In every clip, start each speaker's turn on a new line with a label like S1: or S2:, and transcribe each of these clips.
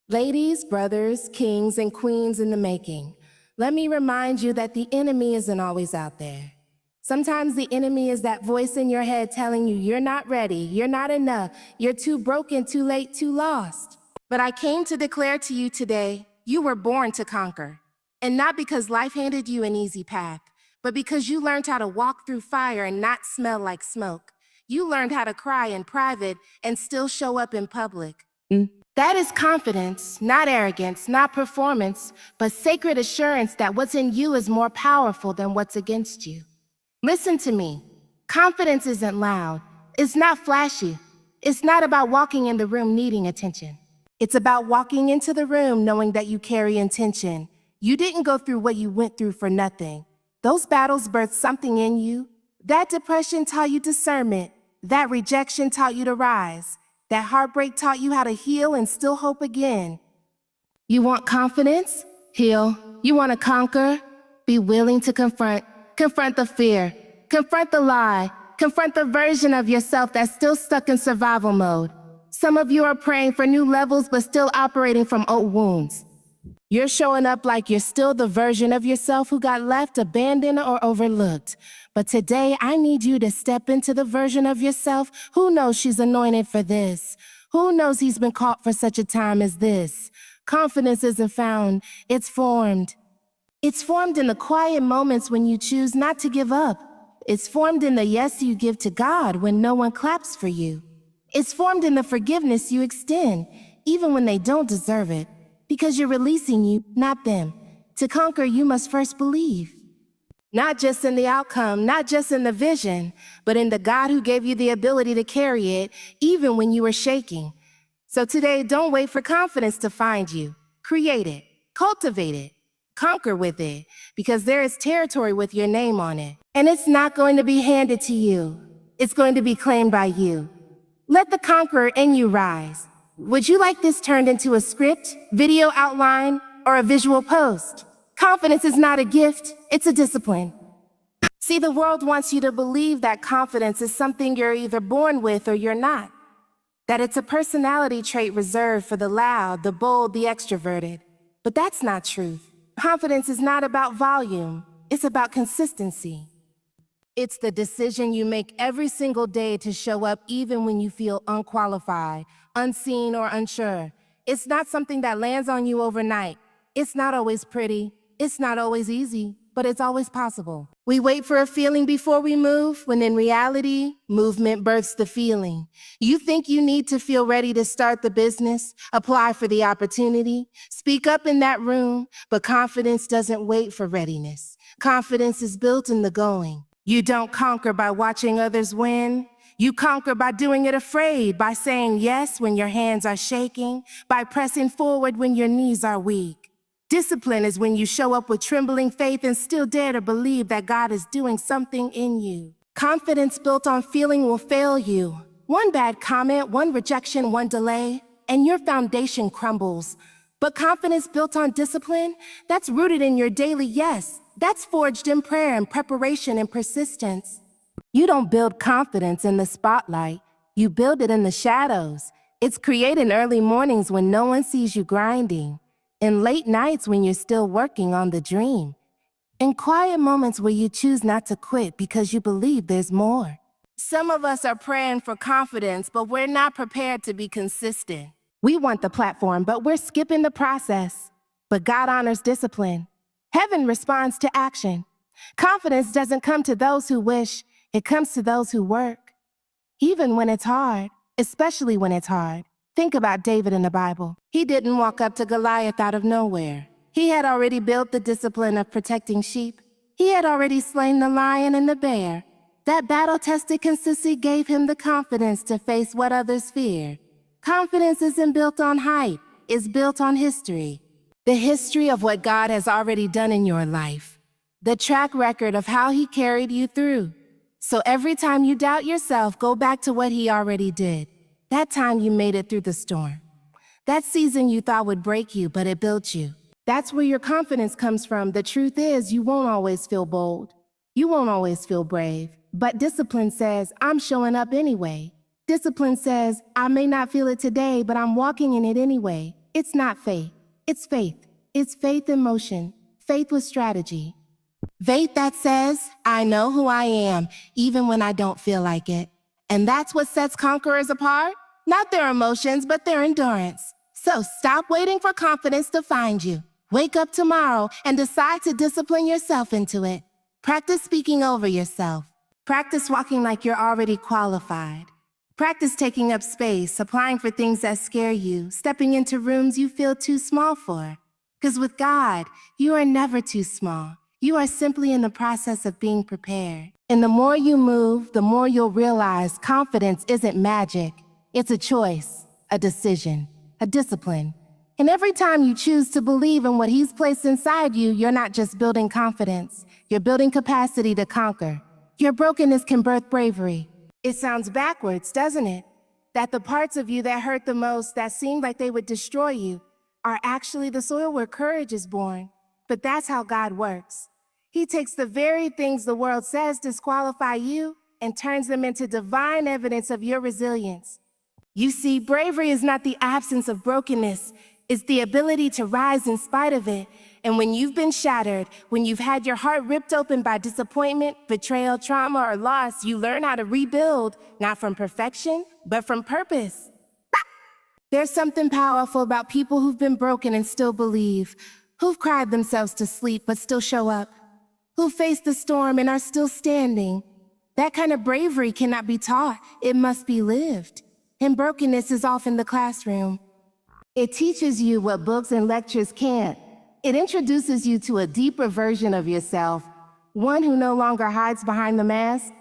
S1: Ladies, brothers, kings, and queens in the making, let me remind you that the enemy isn't always out there. Sometimes the enemy is that voice in your head telling you you're not ready, you're not enough, you're too broken, too late, too lost. But I came to declare to you today, you were born to conquer. And not because life handed you an easy path, but because you learned how to walk through fire and not smell like smoke. You learned how to cry in private and still show up in public. That is confidence, not arrogance, not performance, but sacred assurance that what's in you is more powerful than what's against you. Listen to me. Confidence isn't loud. It's not flashy. It's not about walking in the room needing attention. It's about walking into the room knowing that you carry intention. You didn't go through what you went through for nothing. Those battles birthed something in you. That depression taught you discernment. That rejection taught you to rise. That heartbreak taught you how to heal and still hope again. You want confidence? Heal. You want to conquer? Be willing to confront. Confront the fear. Confront the lie. Confront the version of yourself that's still stuck in survival mode. Some of you are praying for new levels but still operating from old wounds. You're showing up like you're still the version of yourself who got left, abandoned, or overlooked. But today, I need you to step into the version of yourself who knows she's anointed for this. Who knows he's been called for such a time as this. Confidence isn't found, it's formed. It's formed in the quiet moments when you choose not to give up. It's formed in the yes you give to God when no one claps for you. It's formed in the forgiveness you extend, even when they don't deserve it. Because you're releasing you, not them. To conquer, you must first believe. Not just in the outcome, not just in the vision, but in the God who gave you the ability to carry it, even when you were shaking. So today, don't wait for confidence to find you. Create it, cultivate it, conquer with it, because there is territory with your name on it. And it's not going to be handed to you. It's going to be claimed by you. Let the conqueror in you rise. Would you like this turned into a script, video outline, or a visual post? Confidence is not a gift, it's a discipline. See, the world wants you to believe that confidence is something you're either born with or you're not. That it's a personality trait reserved for the loud, the bold, the extroverted. But that's not truth. Confidence is not about volume, it's about consistency. It's the decision you make every single day to show up even when you feel unqualified, unseen, or unsure. It's not something that lands on you overnight. It's not always pretty. It's not always easy, but it's always possible. We wait for a feeling before we move, when in reality, movement births the feeling. You think you need to feel ready to start the business, apply for the opportunity, speak up in that room, but confidence doesn't wait for readiness. Confidence is built in the going. You don't conquer by watching others win. You conquer by doing it afraid, by saying yes when your hands are shaking, by pressing forward when your knees are weak. Discipline is when you show up with trembling faith and still dare to believe that God is doing something in you. Confidence built on feeling will fail you. One bad comment, one rejection, one delay, and your foundation crumbles. But confidence built on discipline, that's rooted in your daily yes. That's forged in prayer and preparation and persistence. You don't build confidence in the spotlight. You build it in the shadows. It's created in early mornings when no one sees you grinding. In late nights when you're still working on the dream. In quiet moments where you choose not to quit because you believe there's more. Some of us are praying for confidence, but we're not prepared to be consistent. We want the platform, but we're skipping the process. But God honors discipline. Heaven responds to action. Confidence doesn't come to those who wish, it comes to those who work. Even when it's hard, especially when it's hard. Think about David in the Bible. He didn't walk up to Goliath out of nowhere. He had already built the discipline of protecting sheep. He had already slain the lion and the bear. That battle-tested consistency gave him the confidence to face what others fear. Confidence isn't built on hype, it's built on history. The history of what God has already done in your life. The track record of how He carried you through. So every time you doubt yourself, go back to what He already did. That time you made it through the storm. That season you thought would break you, but it built you. That's where your confidence comes from. The truth is, you won't always feel bold. You won't always feel brave. But discipline says, I'm showing up anyway. Discipline says, I may not feel it today, but I'm walking in it anyway. It's not faith. It's faith. It's faith in motion. Faith with strategy. Faith that says, I know who I am, even when I don't feel like it. And that's what sets conquerors apart. Not their emotions, but their endurance. So stop waiting for confidence to find you. Wake up tomorrow and decide to discipline yourself into it. Practice speaking over yourself. Practice walking like you're already qualified. Practice taking up space, applying for things that scare you, stepping into rooms you feel too small for. Because with God, you are never too small. You are simply in the process of being prepared. And the more you move, the more you'll realize confidence isn't magic. It's a choice, a decision, a discipline. And every time you choose to believe in what He's placed inside you, you're not just building confidence. You're building capacity to conquer. Your brokenness can birth bravery. It sounds backwards, doesn't it? That the parts of you that hurt the most, that seemed like they would destroy you, are actually the soil where courage is born. But that's how God works. He takes the very things the world says disqualify you and turns them into divine evidence of your resilience. You see, bravery is not the absence of brokenness. It's the ability to rise in spite of it. And when you've been shattered, when you've had your heart ripped open by disappointment, betrayal, trauma, or loss, you learn how to rebuild, not from perfection, but from purpose. There's something powerful about people who've been broken and still believe, who've cried themselves to sleep but still show up, who faced the storm and are still standing. That kind of bravery cannot be taught, it must be lived. And brokenness is often the classroom. It teaches you what books and lectures can't. It introduces you to a deeper version of yourself, one who no longer hides behind the mask,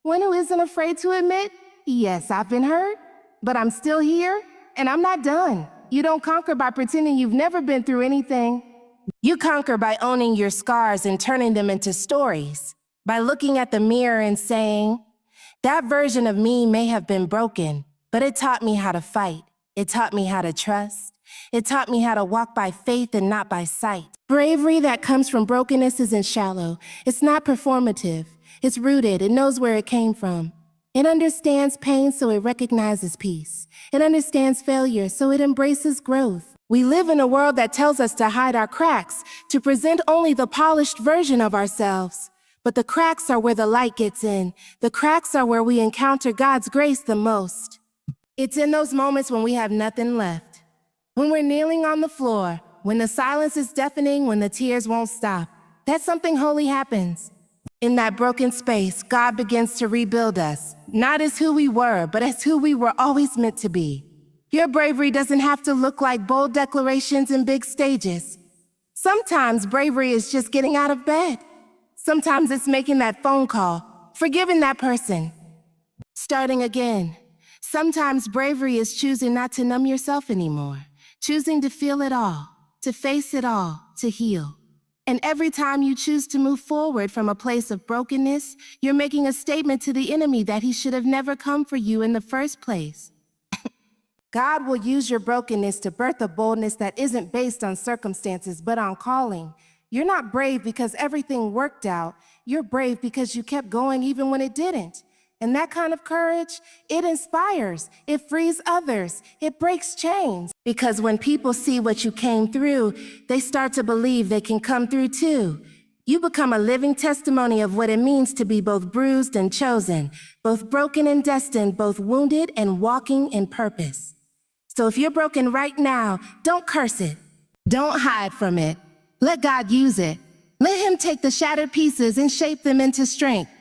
S1: one who isn't afraid to admit, yes, I've been hurt, but I'm still here, and I'm not done. You don't conquer by pretending you've never been through anything. You conquer by owning your scars and turning them into stories, by looking at the mirror and saying, that version of me may have been broken, but it taught me how to fight. It taught me how to trust. It taught me how to walk by faith and not by sight. Bravery that comes from brokenness isn't shallow. It's not performative. It's rooted. It knows where it came from. It understands pain, so it recognizes peace. It understands failure, so it embraces growth. We live in a world that tells us to hide our cracks, to present only the polished version of ourselves. But the cracks are where the light gets in. The cracks are where we encounter God's grace the most. It's in those moments when we have nothing left. When we're kneeling on the floor, when the silence is deafening, when the tears won't stop, that something holy happens. In that broken space, God begins to rebuild us, not as who we were, but as who we were always meant to be. Your bravery doesn't have to look like bold declarations and big stages. Sometimes bravery is just getting out of bed. Sometimes it's making that phone call, forgiving that person, starting again. Sometimes bravery is choosing not to numb yourself anymore, choosing to feel it all, to face it all, to heal. And every time you choose to move forward from a place of brokenness, you're making a statement to the enemy that he should have never come for you in the first place. God will use your brokenness to birth a boldness that isn't based on circumstances, but on calling. You're not brave because everything worked out. You're brave because you kept going even when it didn't. And that kind of courage, it inspires, it frees others, it breaks chains. Because when people see what you came through, they start to believe they can come through too. You become a living testimony of what it means to be both bruised and chosen, both broken and destined, both wounded and walking in purpose. So if you're broken right now, don't curse it. Don't hide from it. Let God use it. Let Him take the shattered pieces and shape them into strength.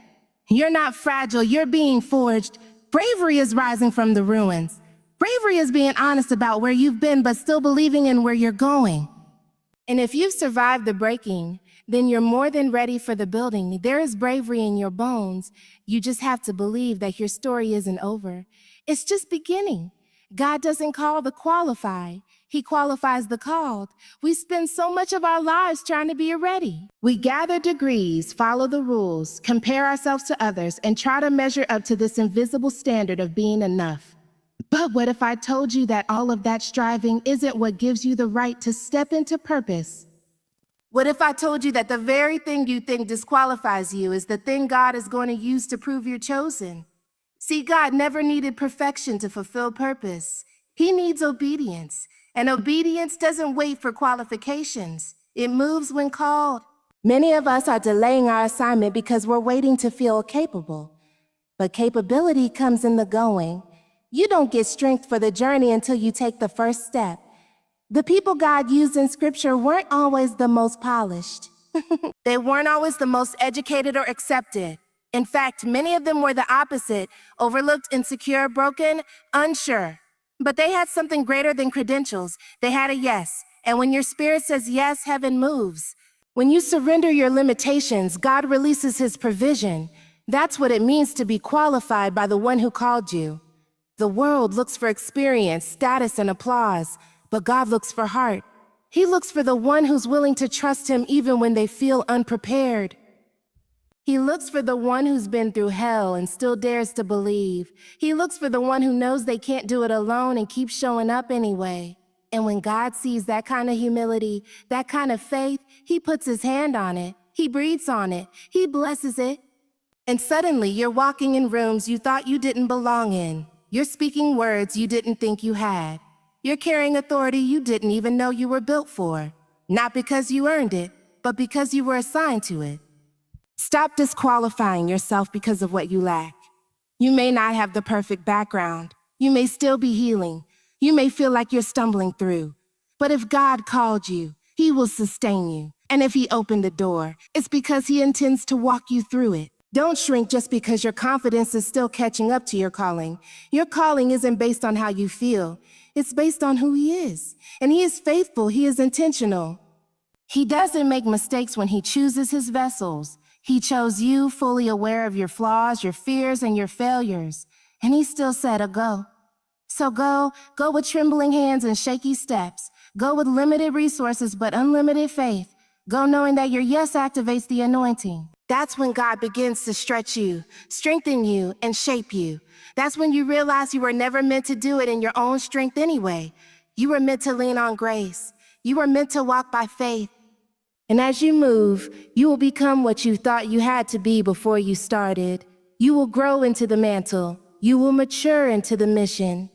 S1: You're not fragile, you're being forged. Bravery is rising from the ruins. Bravery is being honest about where you've been, but still believing in where you're going. And if you've survived the breaking, then you're more than ready for the building. There is bravery in your bones. You just have to believe that your story isn't over. It's just beginning. God doesn't call the qualified. He qualifies the called. We spend so much of our lives trying to be ready. We gather degrees, follow the rules, compare ourselves to others, and try to measure up to this invisible standard of being enough. But what if I told you that all of that striving isn't what gives you the right to step into purpose? What if I told you that the very thing you think disqualifies you is the thing God is going to use to prove you're chosen? See, God never needed perfection to fulfill purpose. He needs obedience. And obedience doesn't wait for qualifications. It moves when called. Many of us are delaying our assignment because we're waiting to feel capable. But capability comes in the going. You don't get strength for the journey until you take the first step. The people God used in Scripture weren't always the most polished. They weren't always the most educated or accepted. In fact, many of them were the opposite: overlooked, insecure, broken, unsure. But they had something greater than credentials. They had a yes. And when your spirit says yes, heaven moves. When you surrender your limitations, God releases His provision. That's what it means to be qualified by the one who called you. The world looks for experience, status, and applause, but God looks for heart. He looks for the one who's willing to trust Him even when they feel unprepared. He looks for the one who's been through hell and still dares to believe. He looks for the one who knows they can't do it alone and keeps showing up anyway. And when God sees that kind of humility, that kind of faith, He puts His hand on it. He breathes on it. He blesses it. And suddenly you're walking in rooms you thought you didn't belong in. You're speaking words you didn't think you had. You're carrying authority you didn't even know you were built for. Not because you earned it, but because you were assigned to it. Stop disqualifying yourself because of what you lack. You may not have the perfect background. You may still be healing. You may feel like you're stumbling through. But if God called you, He will sustain you. And if He opened the door, it's because He intends to walk you through it. Don't shrink just because your confidence is still catching up to your calling. Your calling isn't based on how you feel. It's based on who He is. And He is faithful. He is intentional. He doesn't make mistakes when He chooses His vessels. He chose you, fully aware of your flaws, your fears, and your failures. And He still said, go. So go with trembling hands and shaky steps. Go with limited resources but unlimited faith. Go knowing that your yes activates the anointing. That's when God begins to stretch you, strengthen you, and shape you. That's when you realize you were never meant to do it in your own strength anyway. You were meant to lean on grace. You were meant to walk by faith. And as you move, you will become what you thought you had to be before you started. You will grow into the mantle. You will mature into the mission.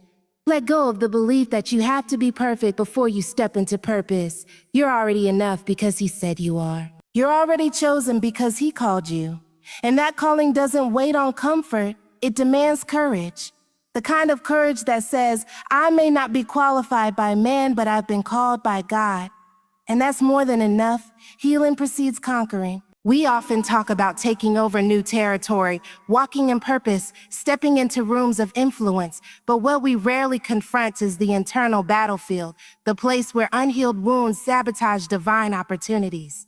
S1: Let go of the belief that you have to be perfect before you step into purpose. You're already enough because He said you are. You're already chosen because He called you. And that calling doesn't wait on comfort. It demands courage. The kind of courage that says, I may not be qualified by man, but I've been called by God. And that's more than enough. Healing precedes conquering. We often talk about taking over new territory, walking in purpose, stepping into rooms of influence. But what we rarely confront is the internal battlefield, the place where unhealed wounds sabotage divine opportunities.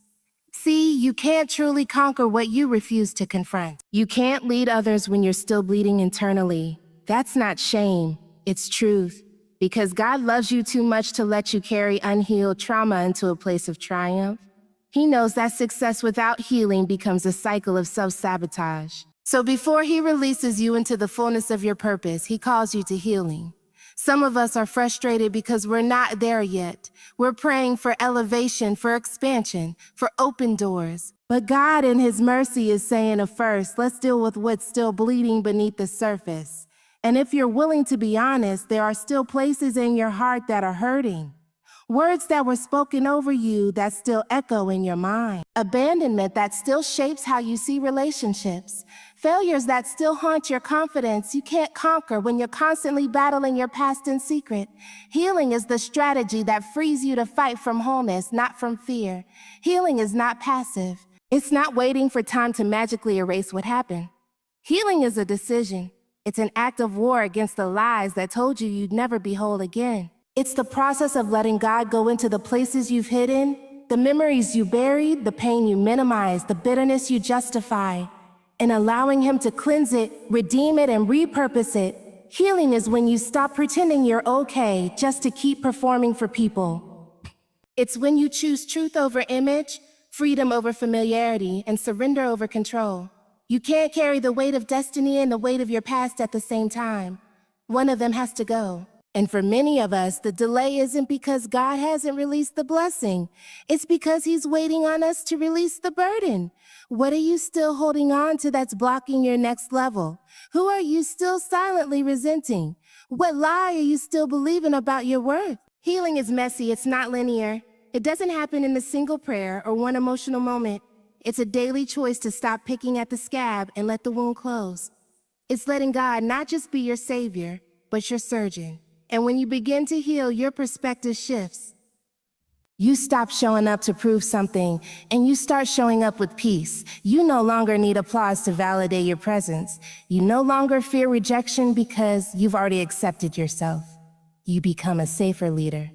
S1: See, you can't truly conquer what you refuse to confront. You can't lead others when you're still bleeding internally. That's not shame, it's truth. Because God loves you too much to let you carry unhealed trauma into a place of triumph. He knows that success without healing becomes a cycle of self-sabotage. So before He releases you into the fullness of your purpose, He calls you to healing. Some of us are frustrated because we're not there yet. We're praying for elevation, for expansion, for open doors. But God in His mercy is saying, first, let's deal with what's still bleeding beneath the surface. And if you're willing to be honest, there are still places in your heart that are hurting. Words that were spoken over you that still echo in your mind. Abandonment that still shapes how you see relationships. Failures that still haunt your confidence you can't conquer when you're constantly battling your past in secret. Healing is the strategy that frees you to fight from wholeness, not from fear. Healing is not passive. It's not waiting for time to magically erase what happened. Healing is a decision. It's an act of war against the lies that told you you'd never be whole again. It's the process of letting God go into the places you've hidden, the memories you buried, the pain you minimized, the bitterness you justify, and allowing Him to cleanse it, redeem it, and repurpose it. Healing is when you stop pretending you're okay just to keep performing for people. It's when you choose truth over image, freedom over familiarity, and surrender over control. You can't carry the weight of destiny and the weight of your past at the same time. One of them has to go. And for many of us, the delay isn't because God hasn't released the blessing. It's because He's waiting on us to release the burden. What are you still holding on to that's blocking your next level? Who are you still silently resenting? What lie are you still believing about your worth? Healing is messy, it's not linear. It doesn't happen in a single prayer or one emotional moment. It's a daily choice to stop picking at the scab and let the wound close. It's letting God not just be your savior, but your surgeon. And when you begin to heal, your perspective shifts. You stop showing up to prove something, and you start showing up with peace. You no longer need applause to validate your presence. You no longer fear rejection because you've already accepted yourself. You become a safer leader,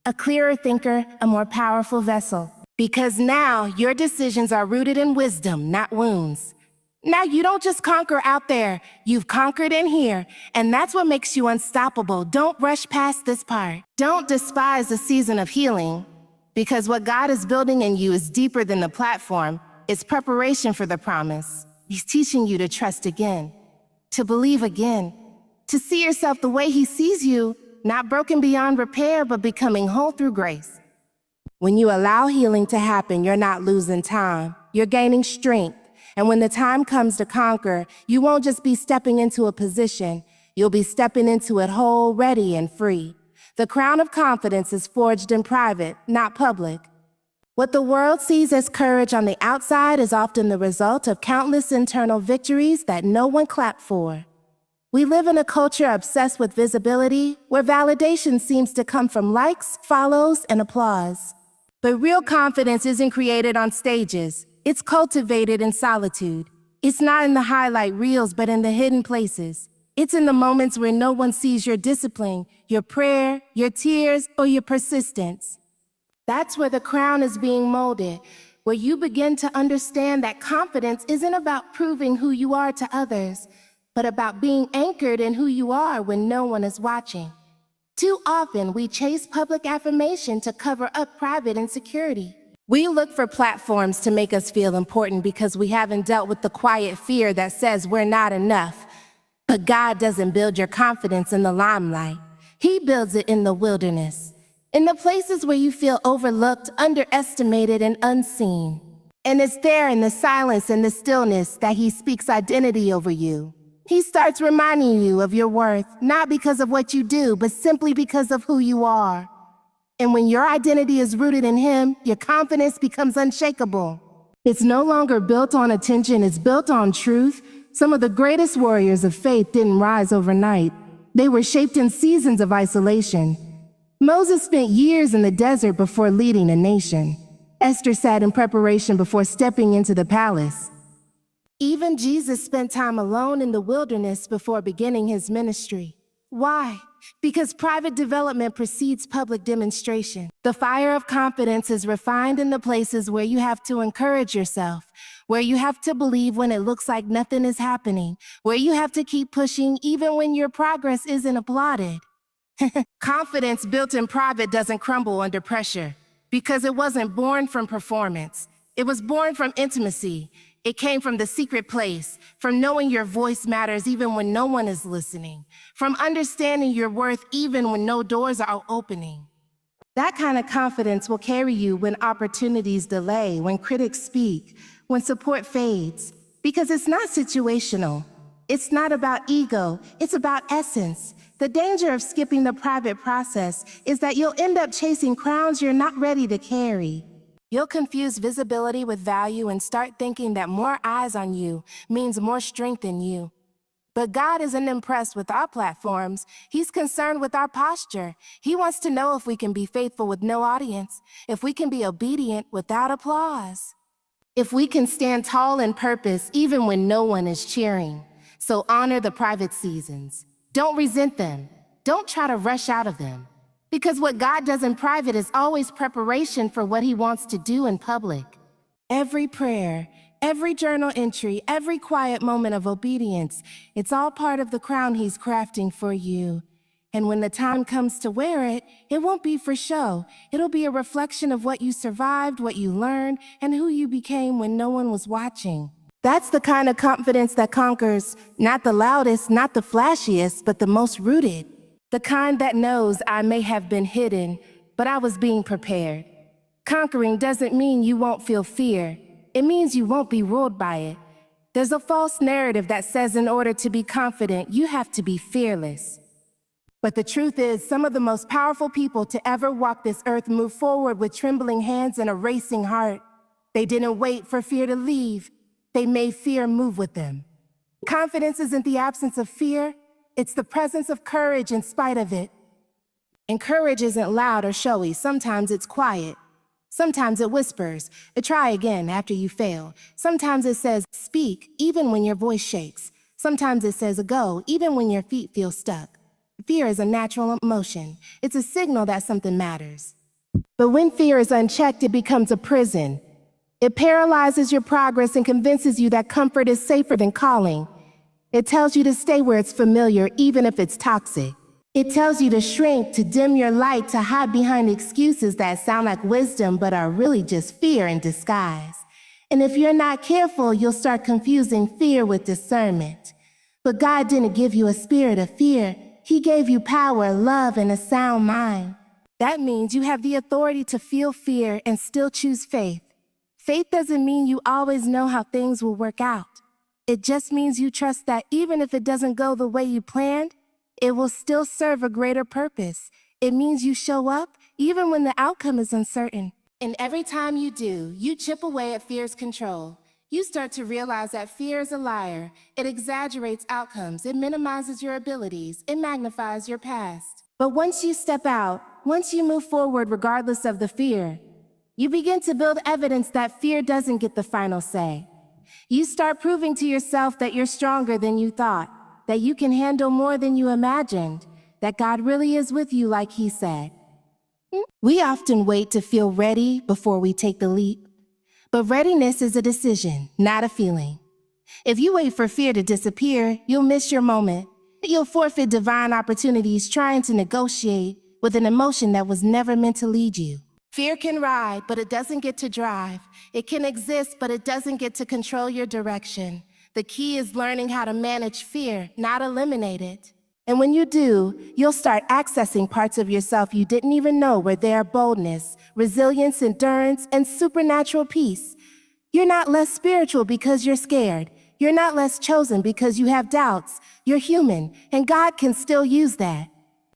S1: a clearer thinker, a more powerful vessel. Because now your decisions are rooted in wisdom, not wounds. Now you don't just conquer out there, you've conquered in here, and that's what makes you unstoppable. Don't rush past this part. Don't despise the season of healing, because what God is building in you is deeper than the platform. It's preparation for the promise. He's teaching you to trust again, to believe again, to see yourself the way He sees you, not broken beyond repair, but becoming whole through grace. When you allow healing to happen, you're not losing time, you're gaining strength. And when the time comes to conquer, you won't just be stepping into a position, you'll be stepping into it whole, ready, and free. The crown of confidence is forged in private, not public. What the world sees as courage on the outside is often the result of countless internal victories that no one clapped for. We live in a culture obsessed with visibility, where validation seems to come from likes, follows, and applause. But real confidence isn't created on stages. It's cultivated in solitude. It's not in the highlight reels, but in the hidden places. It's in the moments where no one sees your discipline, your prayer, your tears, or your persistence. That's where the crown is being molded, where you begin to understand that confidence isn't about proving who you are to others, but about being anchored in who you are when no one is watching. Too often, we chase public affirmation to cover up private insecurity. We look for platforms to make us feel important because we haven't dealt with the quiet fear that says we're not enough. But God doesn't build your confidence in the limelight. He builds it in the wilderness, in the places where you feel overlooked, underestimated, and unseen. And it's there in the silence and the stillness that He speaks identity over you. He starts reminding you of your worth, not because of what you do, but simply because of who you are. And when your identity is rooted in Him, your confidence becomes unshakable. It's no longer built on attention, it's built on truth. Some of the greatest warriors of faith didn't rise overnight. They were shaped in seasons of isolation. Moses spent years in the desert before leading a nation. Esther sat in preparation before stepping into the palace. Even Jesus spent time alone in the wilderness before beginning His ministry. Why? Because private development precedes public demonstration. The fire of confidence is refined in the places where you have to encourage yourself, where you have to believe when it looks like nothing is happening, where you have to keep pushing even when your progress isn't applauded. Confidence built in private doesn't crumble under pressure, because it wasn't born from performance. It was born from intimacy. It came from the secret place, from knowing your voice matters even when no one is listening, from understanding your worth even when no doors are opening. That kind of confidence will carry you when opportunities delay, when critics speak, when support fades, because it's not situational. It's not about ego, it's about essence. The danger of skipping the private process is that you'll end up chasing crowns you're not ready to carry. You'll confuse visibility with value and start thinking that more eyes on you means more strength in you. But God isn't impressed with our platforms. He's concerned with our posture. He wants to know if we can be faithful with no audience, if we can be obedient without applause, if we can stand tall in purpose even when no one is cheering. So honor the private seasons. Don't resent them. Don't try to rush out of them. Because what God does in private is always preparation for what He wants to do in public. Every prayer, every journal entry, every quiet moment of obedience, it's all part of the crown He's crafting for you. And when the time comes to wear it, it won't be for show. It'll be a reflection of what you survived, what you learned, and who you became when no one was watching. That's the kind of confidence that conquers, not the loudest, not the flashiest, but the most rooted. The kind that knows I may have been hidden, but I was being prepared. Conquering doesn't mean you won't feel fear. It means you won't be ruled by it. There's a false narrative that says in order to be confident, you have to be fearless. But the truth is, some of the most powerful people to ever walk this earth moved forward with trembling hands and a racing heart. They didn't wait for fear to leave. They made fear move with them. Confidence isn't the absence of fear. It's the presence of courage in spite of it. And courage isn't loud or showy. Sometimes it's quiet. Sometimes it whispers, try again after you fail. Sometimes it says, speak, even when your voice shakes. Sometimes it says, go, even when your feet feel stuck. Fear is a natural emotion. It's a signal that something matters. But when fear is unchecked, it becomes a prison. It paralyzes your progress and convinces you that comfort is safer than calling. It tells you to stay where it's familiar, even if it's toxic. It tells you to shrink, to dim your light, to hide behind excuses that sound like wisdom but are really just fear in disguise. And if you're not careful, you'll start confusing fear with discernment. But God didn't give you a spirit of fear. He gave you power, love, and a sound mind. That means you have the authority to feel fear and still choose faith. Faith doesn't mean you always know how things will work out. It just means you trust that even if it doesn't go the way you planned, it will still serve a greater purpose. It means you show up even when the outcome is uncertain. And every time you do, you chip away at fear's control. You start to realize that fear is a liar. It exaggerates outcomes. It minimizes your abilities. It magnifies your past. But once you step out, once you move forward regardless of the fear, you begin to build evidence that fear doesn't get the final say. You start proving to yourself that you're stronger than you thought, that you can handle more than you imagined, that God really is with you like He said. We often wait to feel ready before we take the leap. But readiness is a decision, not a feeling. If you wait for fear to disappear, you'll miss your moment. You'll forfeit divine opportunities trying to negotiate with an emotion that was never meant to lead you. Fear can ride, but it doesn't get to drive. It can exist, but it doesn't get to control your direction. The key is learning how to manage fear, not eliminate it. And when you do, you'll start accessing parts of yourself you didn't even know were there: boldness, resilience, endurance, and supernatural peace. You're not less spiritual because you're scared. You're not less chosen because you have doubts. You're human, and God can still use that.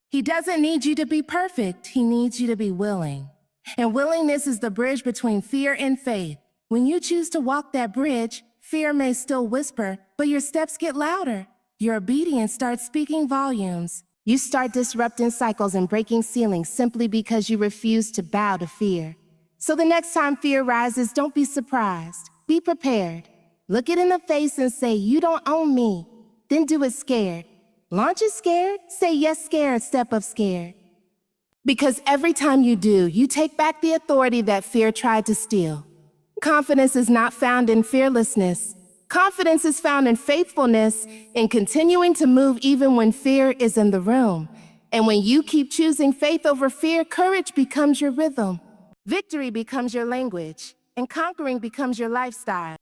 S1: He doesn't need you to be perfect. He needs you to be willing. And willingness is the bridge between fear and faith. When you choose to walk that bridge, fear may still whisper, but your steps get louder. Your obedience starts speaking volumes. You start disrupting cycles and breaking ceilings simply because you refuse to bow to fear. So the next time fear rises, don't be surprised. Be prepared. Look it in the face and say, "You don't own me." Then do it scared. Launch it scared. Say yes scared, step up scared. Because every time you do, you take back the authority that fear tried to steal. Confidence is not found in fearlessness. Confidence is found in faithfulness, in continuing to move even when fear is in the room. And when you keep choosing faith over fear, courage becomes your rhythm. Victory becomes your language, and conquering becomes your lifestyle.